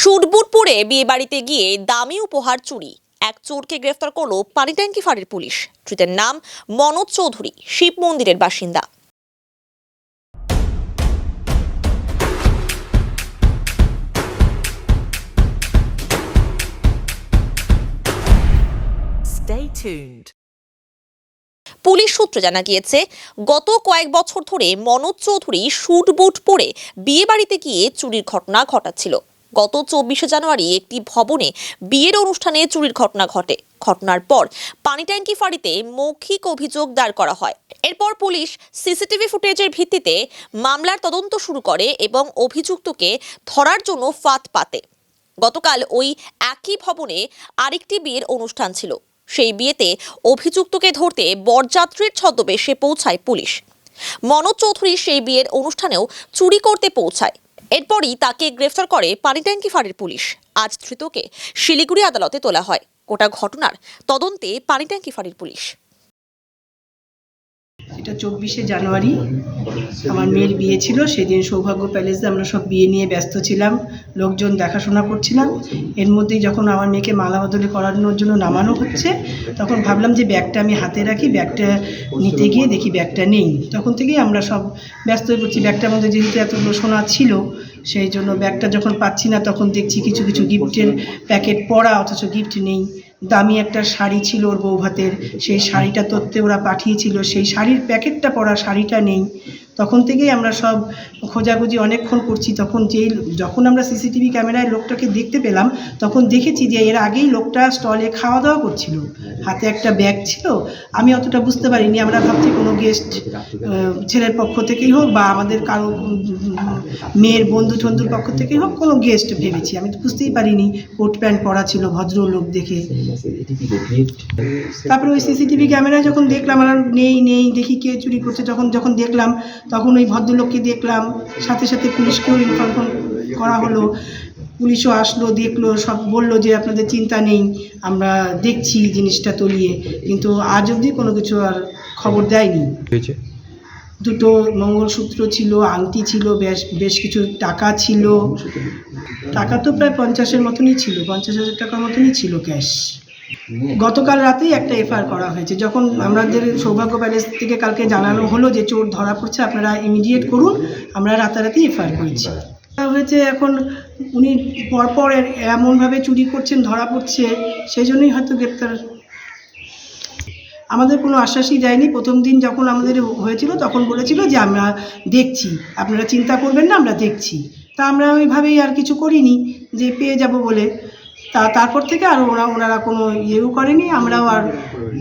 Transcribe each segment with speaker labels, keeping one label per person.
Speaker 1: শুটবুট পরে বিয়ে বাড়িতে গিয়ে দামি উপহার চুরি, এক চোরকে গ্রেফতার করল পানিট্যাঙ্কি ফাঁড়ির পুলিশ। ধৃতের নাম মনোজ চৌধুরী, শিব মন্দিরের বাসিন্দা।
Speaker 2: Stay tuned.
Speaker 1: পুলিশ সূত্রে জানা গিয়েছে, গত কয়েক বছর ধরে মনোজ চৌধুরী শুটবুট পরে বিয়ে বাড়িতে গিয়ে চুরির ঘটনা ঘটাচ্ছিল। গত 24শে জানুয়ারি একটি ভবনে বিয়ের অনুষ্ঠানে চুরির ঘটনা ঘটে। ঘটনার পর পানিট্যাঙ্কি ফাঁড়িতে মৌখিক অভিযোগ দায়ের করা হয়। এরপর পুলিশ সিসিটিভি ফুটেজের ভিত্তিতে মামলার তদন্ত শুরু করে এবং অভিযুক্তকে ধরার জন্য ফাঁদ পাতে। গতকাল ওই একই ভবনে আরেকটি বিয়ের অনুষ্ঠান ছিল। সেই বিয়েতে অভিযুক্তকে ধরতে বরযাত্রীর ছদ্মবেশে পৌঁছায় পুলিশ। মনোজ চৌধুরী সেই বিয়ের অনুষ্ঠানেও চুরি করতে পৌঁছায়। এরপরই তাকে গ্রেফতার করে পানিট্যাঙ্কি ফাঁড়ির পুলিশ। আজ ধৃতকে শিলিগুড়ি আদালতে তোলা হয়। গোটা ঘটনার তদন্তে পানিট্যাঙ্কি ফাঁড়ির পুলিশ।
Speaker 3: এটা 24শে জানুয়ারি আমার মেয়ের বিয়ে ছিল। সেদিন সৌভাগ্য প্যালেসে আমরা সব বিয়ে নিয়ে ব্যস্ত ছিলাম, লোকজন দেখাশোনা করছিলাম। এর মধ্যেই যখন আমার মেয়েকে মালা বদলে করানোর জন্য নামানো হচ্ছে, তখন ভাবলাম যে ব্যাগটা আমি হাতে রাখি। ব্যাগটা নিতে গিয়ে দেখি ব্যাগটা নেই। তখন থেকেই আমরা সব ব্যস্ত হয়ে পড়ছি। ব্যাগটার মধ্যে যেহেতু এতগুলো সোনা ছিল, সেই জন্য ব্যাগটা যখন পাচ্ছি না, তখন দেখছি কিছু কিছু গিফটের প্যাকেট পড়া, অথচ গিফট নেই। দামি একটা শাড়ি ছিল ওর বৌভাতের, সেই শাড়িটা তত্ত্বে ওরা পাঠিয়েছিল, সেই শাড়ির প্যাকেটটা পরা, শাড়িটা নেই। তখন থেকেই আমরা সব খোঁজাখুঁজি অনেকক্ষণ করছি। যখন আমরা সিসিটিভি ক্যামেরায় লোকটাকে দেখতে পেলাম, তখন দেখেছি যে এর আগেই লোকটা স্টলে খাওয়া দাওয়া করছিল, হাতে একটা ব্যাগ ছিল। আমি অতটা বুঝতে পারিনি। আমরা ভাবছি কোনো গেস্ট, ছেলের পক্ষ থেকেই হোক বা আমাদের কারো মেয়ের বন্ধু টন্ধুর পক্ষ থেকেই হোক, কোনো গেস্ট ভেবেছি। আমি তো বুঝতেই পারিনি। কোট প্যান্ট পরা ছিল, ভদ্রলোক দেখে। তারপরে ওই সিসিটিভি ক্যামেরায় যখন দেখলাম, আমরা নেই দেখি কে চুরি করছে। যখন দেখলাম, তখন ওই ভদ্রলোককে দেখলাম। সাথে সাথে পুলিশকেও ইনফর্ম করা হলো। পুলিশও আসলো, দেখলো, সব বললো যে আপনাদের চিন্তা নেই, আমরা দেখছি জিনিসটা তলিয়ে। কিন্তু আজ অবধি কোনো কিছু আর খবর দেয়নি। দুটো মঙ্গলসূত্র ছিল, আংটি ছিল, বেশ কিছু টাকা ছিল। টাকা তো প্রায় 50-এর মতনই ছিল, 50,000 টাকার মতনই ছিল ক্যাশ। গতকাল রাতেই একটা এফআইআর করা হয়েছে। যখন আমাদের সৌভাগ্য প্যালেস থেকে কালকে জানানো হলো যে চোর ধরা পড়ছে, আপনারা ইমিডিয়েট করুন, আমরা রাতারাতি এফআইআর করেছি। হয়েছে এখন উনি পরপর এমনভাবে চুরি করছেন, ধরা পড়ছে, সেই জন্যই হয়তো গ্রেপ্তার। আমাদের কোনো আশ্বাসই দেয়নি। প্রথম দিন যখন আমাদের হয়েছিল, তখন বলেছিল যে আমরা দেখছি, আপনারা চিন্তা করবেন না, আমরা দেখছি। তা আমরা ওইভাবেই আর কিছু করিনি যে পেয়ে যাব বলে। তারপর থেকে আর ওনারা কোনো ইয়েও করেনি, আমরাও আর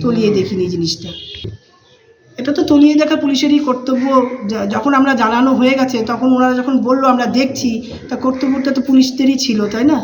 Speaker 3: তলিয়ে দেখিনি জিনিসটা। এটা তো তলিয়ে দেখা পুলিশেরই কর্তব্য। যখন আমরা জানানো হয়ে গেছে, তখন ওনারা যখন বললো আমরা দেখছি, তা কর্তব্যটা তো পুলিশদেরই ছিল, তাই না?